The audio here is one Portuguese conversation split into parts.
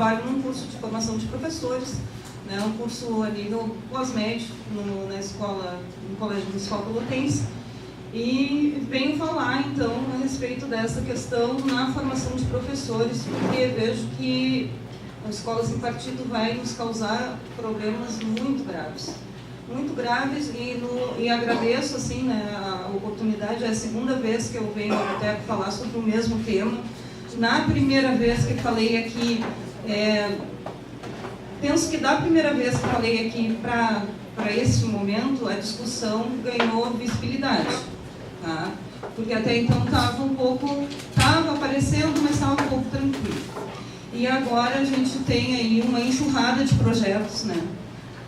trabalho num curso de formação de professores, né, um curso a nível pós-médio na escola, no Colégio Municipal Pelotense, e venho falar então a respeito dessa questão na formação de professores, porque vejo que a escola sem partido vai nos causar problemas muito graves e agradeço assim, né, a oportunidade. É a segunda vez que eu venho até falar sobre o mesmo tema. Na primeira vez que falei aqui, penso que da primeira vez que falei aqui para esse momento, a discussão ganhou visibilidade, tá? Porque até então estava aparecendo, mas estava um pouco tranquilo. E agora a gente tem aí uma enxurrada de projetos, né?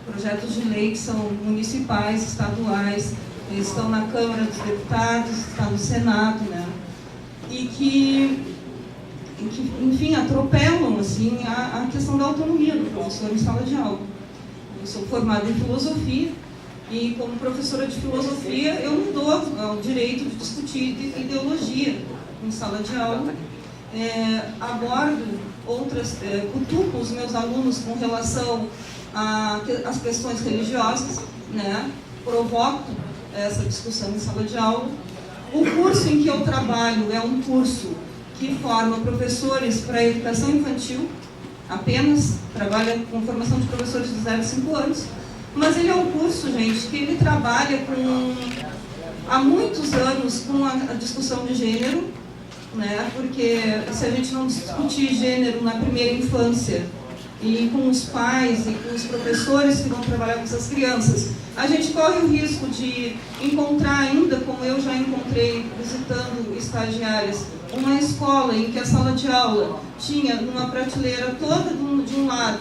Projetos de lei que são municipais, estaduais, estão na Câmara dos Deputados, está no Senado, né? E que enfim, atropelam assim, a questão da autonomia do professor em sala de aula. Eu sou formada em filosofia e, como professora de filosofia, eu me dou ao direito de discutir ideologia em sala de aula. Abordo cutuco os meus alunos com relação às questões religiosas, né? Provoco essa discussão em sala de aula. O curso em que eu trabalho é um curso que forma professores para a educação infantil, apenas trabalha com formação de professores de 0 a 5 anos, mas ele é um curso, gente, que ele trabalha há muitos anos com a discussão de gênero, né? Porque se a gente não discutir gênero na primeira infância e com os pais e com os professores que vão trabalhar com essas crianças, a gente corre o risco de encontrar ainda, como eu já encontrei visitando estagiárias, uma escola em que a sala de aula tinha numa prateleira toda de um lado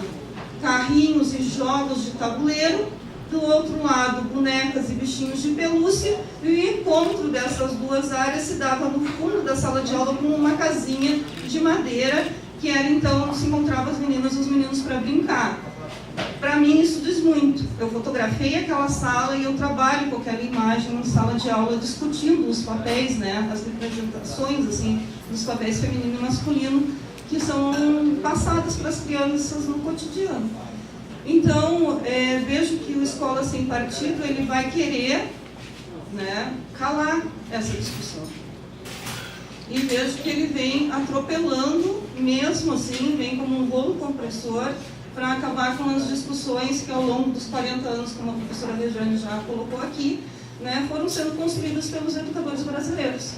carrinhos e jogos de tabuleiro, do outro lado bonecas e bichinhos de pelúcia, e o encontro dessas duas áreas se dava no fundo da sala de aula com uma casinha de madeira, que era então onde se encontravam as meninas e os meninos para brincar. Para mim isso diz muito. Eu fotografei aquela sala e eu trabalho com aquela imagem em sala de aula discutindo os papéis, né, as representações assim, dos papéis feminino e masculino que são passadas para as crianças no cotidiano. Então, vejo que o Escola Sem Partido ele vai querer, né, calar essa discussão. E vejo que ele vem atropelando, mesmo assim, vem como um rolo compressor, para acabar com as discussões que ao longo dos 40 anos, como a professora Rejane já colocou aqui, né, foram sendo construídas pelos educadores brasileiros.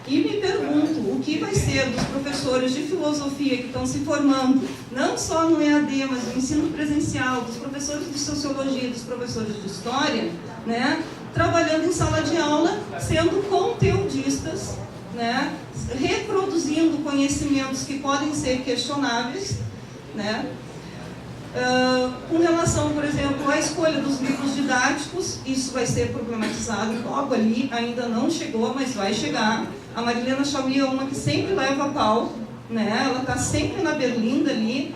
E me pergunto, o que vai ser dos professores de filosofia que estão se formando, não só no EAD, mas no ensino presencial, dos professores de sociologia, dos professores de história, né, trabalhando em sala de aula, sendo conteudistas, né, reproduzindo conhecimentos que podem ser questionáveis, né, com relação, por exemplo, à escolha dos livros didáticos. Isso vai ser problematizado logo ali, ainda não chegou, mas vai chegar. A Marilena Chauí é uma que sempre leva a pau, né? Ela está sempre na berlinda ali,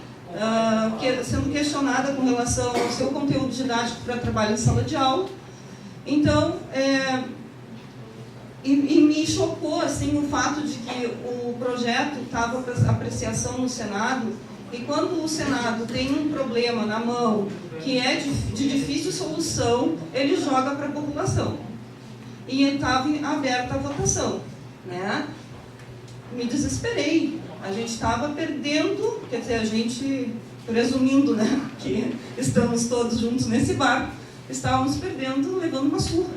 sendo questionada com relação ao seu conteúdo didático para trabalho em sala de aula. Então, e me chocou assim, o fato de que o projeto estava para apreciação no Senado, e quando o Senado tem um problema na mão que é de difícil solução, ele joga para a população. E estava aberta a votação, né? Me desesperei. A gente estava perdendo, quer dizer, a gente, presumindo, né, que estamos todos juntos nesse barco, estávamos perdendo, levando uma surra.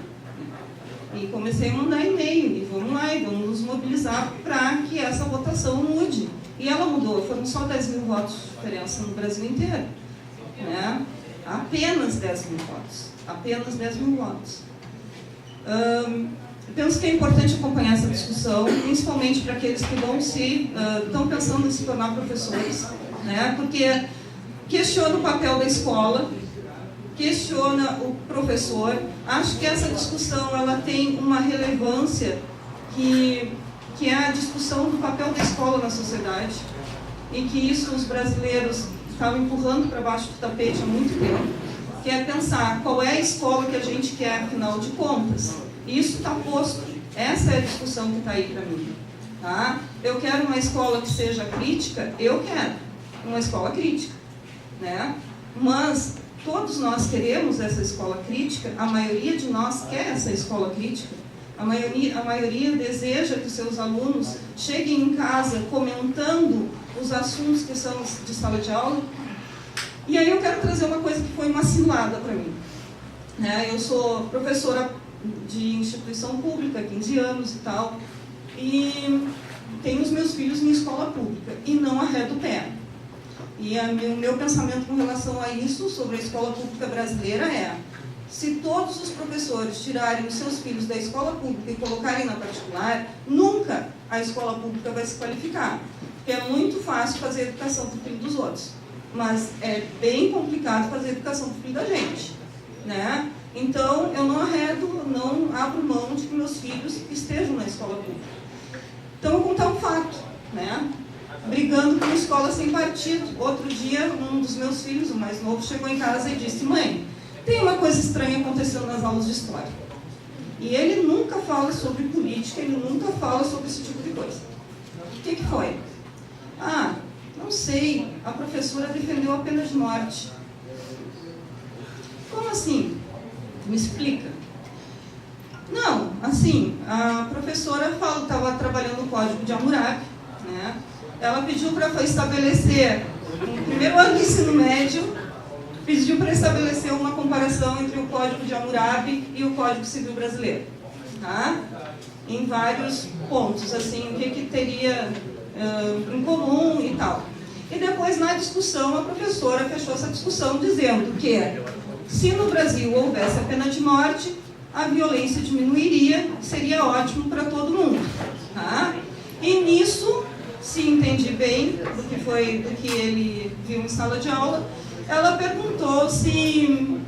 E comecei a mandar e-mail, e vamos lá, e vamos nos mobilizar para que essa votação mude. E ela mudou, foram só 10 mil votos de diferença no Brasil inteiro, né? Apenas 10 mil votos, apenas 10 mil votos. Penso que é importante acompanhar essa discussão, principalmente para aqueles que estão pensando em se tornar professores, né? Porque questiona o papel da escola, questiona o professor. Acho que essa discussão ela tem uma relevância que é a discussão do papel da escola na sociedade, e que isso os brasileiros estavam empurrando para baixo do tapete há muito tempo, que é pensar qual é a escola que a gente quer, afinal de contas. Isso está posto, essa é a discussão que está aí para mim. Tá? Eu quero uma escola que seja crítica, eu quero. uma escola crítica, né? Mas todos nós queremos essa escola crítica, a maioria de nós quer essa escola crítica, a maioria deseja que seus alunos cheguem em casa comentando os assuntos que são de sala de aula. E aí eu quero trazer uma coisa que foi uma cilada para mim, né? Eu sou professora de instituição pública, 15 anos e tal, e tenho os meus filhos em escola pública e não arredo o pé. E o meu pensamento com relação a isso, sobre a escola pública brasileira é: se todos os professores tirarem os seus filhos da escola pública e colocarem na particular, nunca a escola pública vai se qualificar. Porque é muito fácil fazer educação para o filho dos outros, mas é bem complicado fazer educação para o filho da gente, né? Então, eu não arredo, não abro mão de que meus filhos estejam na escola pública. Então, eu vou contar um fato, né? Brigando com escola sem partido. Outro dia, um dos meus filhos, o mais novo, chegou em casa e disse: mãe, tem uma coisa estranha acontecendo nas aulas de história. E ele nunca fala sobre política, ele nunca fala sobre esse tipo de coisa. O que foi? Ah, não sei, a professora defendeu a pena de morte. Como assim? Me explica. Não, assim, a professora estava trabalhando o Código de Hammurabi, né? Ela pediu para estabelecer, no primeiro ano do ensino médio, pediu para estabelecer uma comparação entre o Código de Hammurabi e o Código Civil Brasileiro, tá? Em vários pontos, assim, o que teria em comum e tal. E depois, na discussão, a professora fechou essa discussão dizendo que, se no Brasil houvesse a pena de morte, a violência diminuiria, seria ótimo para todo mundo, tá? E nisso, se entendi bem do que ele viu em sala de aula, ela perguntou se,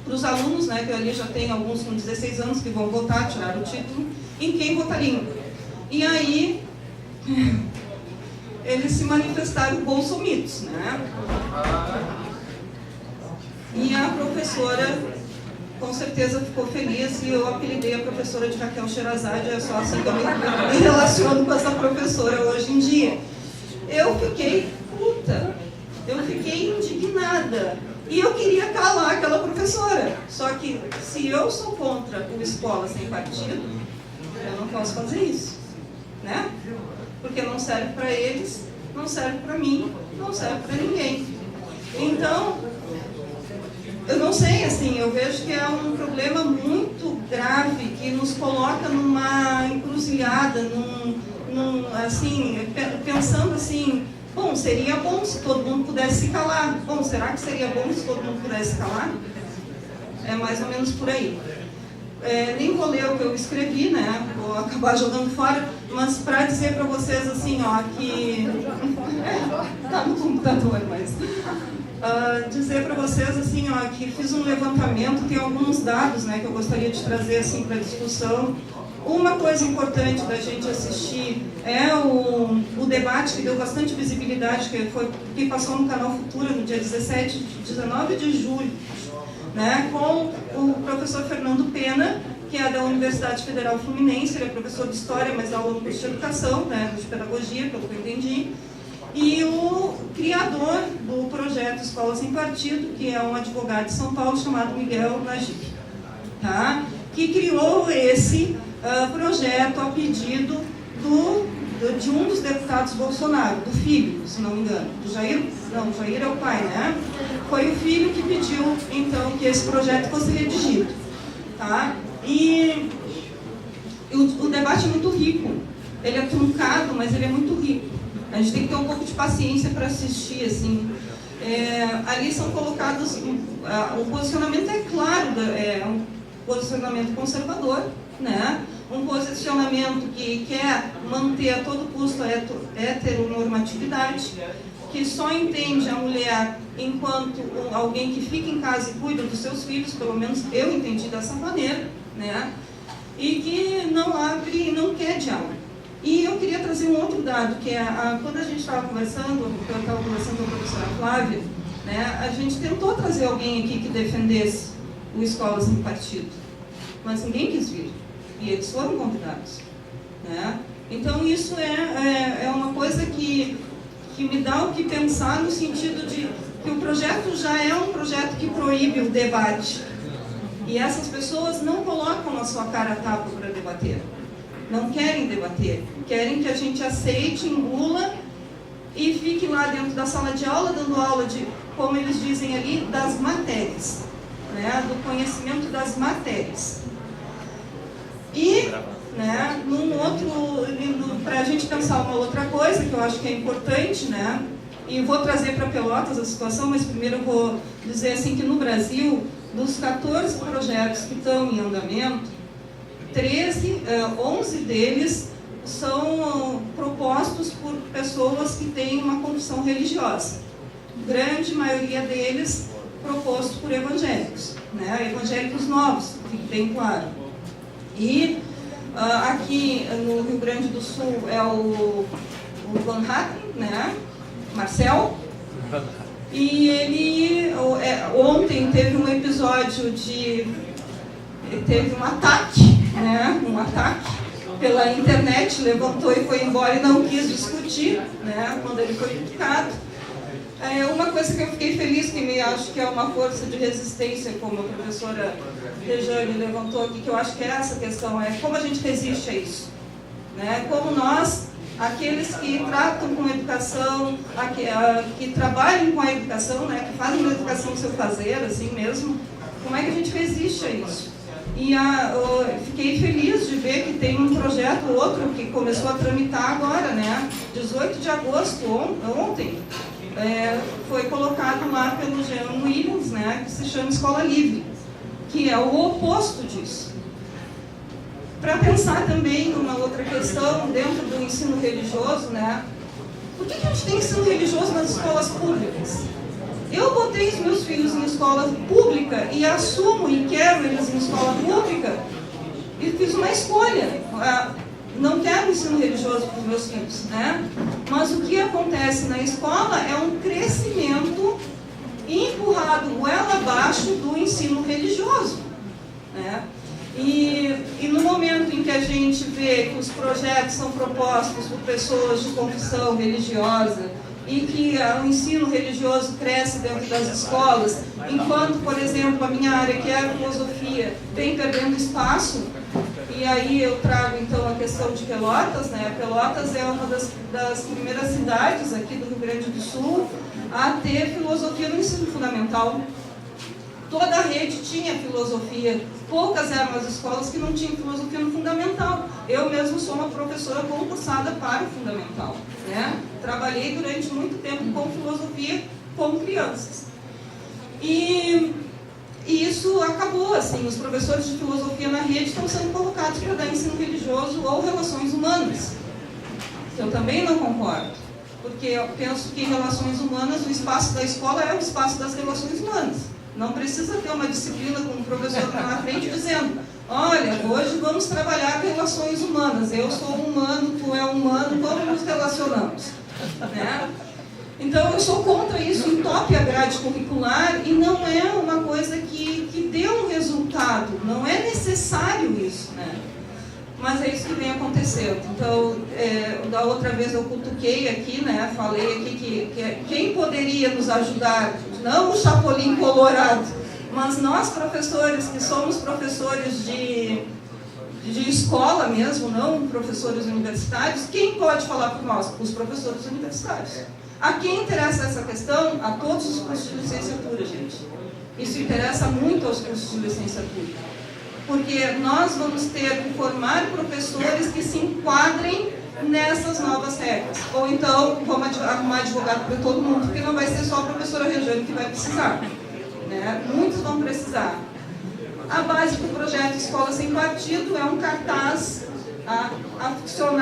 para os alunos, né, que ali já tem alguns com 16 anos que vão votar, tirar o título, em quem votariam. E aí, eles se manifestaram bolsomitos, né? E a professora, com certeza, ficou feliz, e eu apelidei a professora de Raquel Sherazade. É só assim que eu me relaciono com essa professora hoje em dia. Eu fiquei puta, eu fiquei indignada, e eu queria calar aquela professora. Só que, se eu sou contra o escola sem partido, eu não posso fazer isso, né? Porque não serve para eles, não serve para mim, não serve para ninguém. Então, eu não sei, assim, eu vejo que é um problema muito grave que nos coloca numa encruzilhada, assim, pensando assim: bom, seria bom se todo mundo pudesse se calar. Bom, será que seria bom se todo mundo pudesse se calar? É mais ou menos por aí. Nem vou ler o que eu escrevi, né? Vou acabar jogando fora, mas para dizer para vocês assim, ó, que tá no computador, mas dizer para vocês assim, ó, que fiz um levantamento, tem alguns dados, né, que eu gostaria de trazer assim para discussão. Uma coisa importante da gente assistir é o debate que deu bastante visibilidade, que passou no canal Futura no dia 19 de julho, né, com o professor Fernando Pena, que é da Universidade Federal Fluminense. Ele é professor de História, mas dá aula no curso de Educação, né, de Pedagogia, pelo que eu entendi. E o criador do projeto Escola Sem Partido, que é um advogado de São Paulo chamado Miguel Najib, tá? Que criou esse projeto a pedido de um dos deputados Bolsonaro, do filho, se não me engano, do Jair. Não, o Jair é o pai, né? Foi o filho que pediu, então, que esse projeto fosse redigido, tá? E o debate é muito rico. Ele é truncado, mas ele é muito rico. A gente tem que ter um pouco de paciência para assistir, assim. Ali são colocados... o posicionamento é claro, é um posicionamento conservador, né? Um posicionamento que quer manter a todo custo a heteronormatividade, que só entende a mulher enquanto alguém que fica em casa e cuida dos seus filhos, pelo menos eu entendi dessa maneira, né? E que não abre e não quer diálogo. E eu queria trazer um outro dado, que é, quando a gente estava conversando, eu estava conversando com a professora Flávia, né, a gente tentou trazer alguém aqui que defendesse o Escola Sem Partido, mas ninguém quis vir, e eles foram convidados, né? Então isso é uma coisa que que me dá o que pensar no sentido de que o projeto já é um projeto que proíbe o debate. E essas pessoas não colocam a sua cara a tapa para debater. Não querem debater. Querem que a gente aceite, engula e fique lá dentro da sala de aula, dando aula de, como eles dizem ali, das matérias. Né? Do conhecimento das matérias. E, né, para a gente pensar uma outra coisa, que eu acho que é importante, né? E vou trazer para Pelotas a situação, mas primeiro eu vou dizer assim que no Brasil, dos 14 projetos que estão em andamento, 11 deles são propostos por pessoas que têm uma confissão religiosa. Grande maioria deles proposto por evangélicos, né? Evangélicos novos, fique bem claro. E aqui no Rio Grande do Sul é o Van Hatten, né? Marcel. E ele ontem teve um episódio teve um ataque, né? Um ataque pela internet, levantou e foi embora e não quis discutir, né? Quando ele foi criticado. Uma coisa que eu fiquei feliz, que acho que é uma força de resistência, como a professora Rejane levantou aqui, que eu acho que é essa questão, é como a gente resiste a isso. Né? Como nós, aqueles que tratam com a educação, que trabalham com a educação, né? Que fazem a educação seu fazer, assim mesmo, como é que a gente resiste a isso? E fiquei feliz de ver que tem um projeto, outro, que começou a tramitar agora, né? 18 de agosto, ontem. Foi colocado lá pelo Jean Williams, né, que se chama Escola Livre, que é o oposto disso. Para pensar também numa outra questão dentro do ensino religioso, né, por que a gente tem ensino religioso nas escolas públicas? Eu botei os meus filhos em escola pública e assumo e quero eles em escola pública e fiz uma escolha. Não quero ensino religioso para os meus filhos, né? Mas o que acontece na escola é um crescimento empurrado goela abaixo do ensino religioso, né? E no momento em que a gente vê que os projetos são propostos por pessoas de confissão religiosa e que o ensino religioso cresce dentro das escolas, enquanto, por exemplo, a minha área, que é a filosofia, vem perdendo espaço. E aí eu trago então a questão de Pelotas, né? Pelotas é uma das primeiras cidades aqui do Rio Grande do Sul a ter filosofia no ensino fundamental. Toda a rede tinha filosofia, poucas eram as escolas que não tinham filosofia no fundamental. Eu mesmo sou uma professora concursada para o fundamental, né? Trabalhei durante muito tempo com filosofia com crianças. E isso acabou, assim, os professores de filosofia na rede estão sendo colocados para dar ensino religioso ou relações humanas. Eu também não concordo, porque eu penso que em relações humanas o espaço da escola é o espaço das relações humanas. Não precisa ter uma disciplina com um professor lá na frente dizendo: olha, hoje vamos trabalhar relações humanas, eu sou humano, tu é humano, como nos relacionamos? Né? Então, eu sou contra isso, entope a grade curricular e não é uma coisa que dê um resultado, não é necessário isso, né? Mas é isso que vem acontecendo. Então, da outra vez eu cutuquei aqui, né? Falei aqui que quem poderia nos ajudar, não o Chapolin Colorado, mas nós professores, que somos professores de escola mesmo, não professores universitários, quem pode falar por nós? Os professores universitários. A quem interessa essa questão? A todos os cursos de licenciatura, gente. Isso interessa muito aos cursos de licenciatura. Porque nós vamos ter que formar professores que se enquadrem nessas novas regras. Ou então, vamos arrumar advogado para todo mundo, porque não vai ser só a professora Rejane que vai precisar. Né? Muitos vão precisar. A base do projeto Escola Sem Partido é um cartaz afixado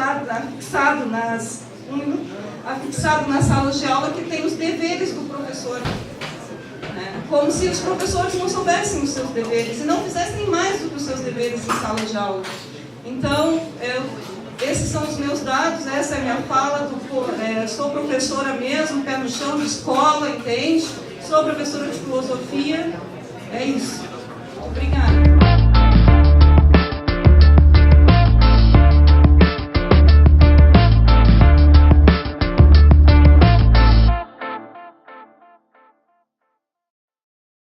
nas salas de aula que tem os deveres do professor. Né? Como se os professores não soubessem os seus deveres e não fizessem mais do que os seus deveres em sala de aula. Então, esses são os meus dados, essa é a minha fala. Sou professora mesmo, pé no chão de escola, entende? Sou professora de filosofia. É isso. Obrigada.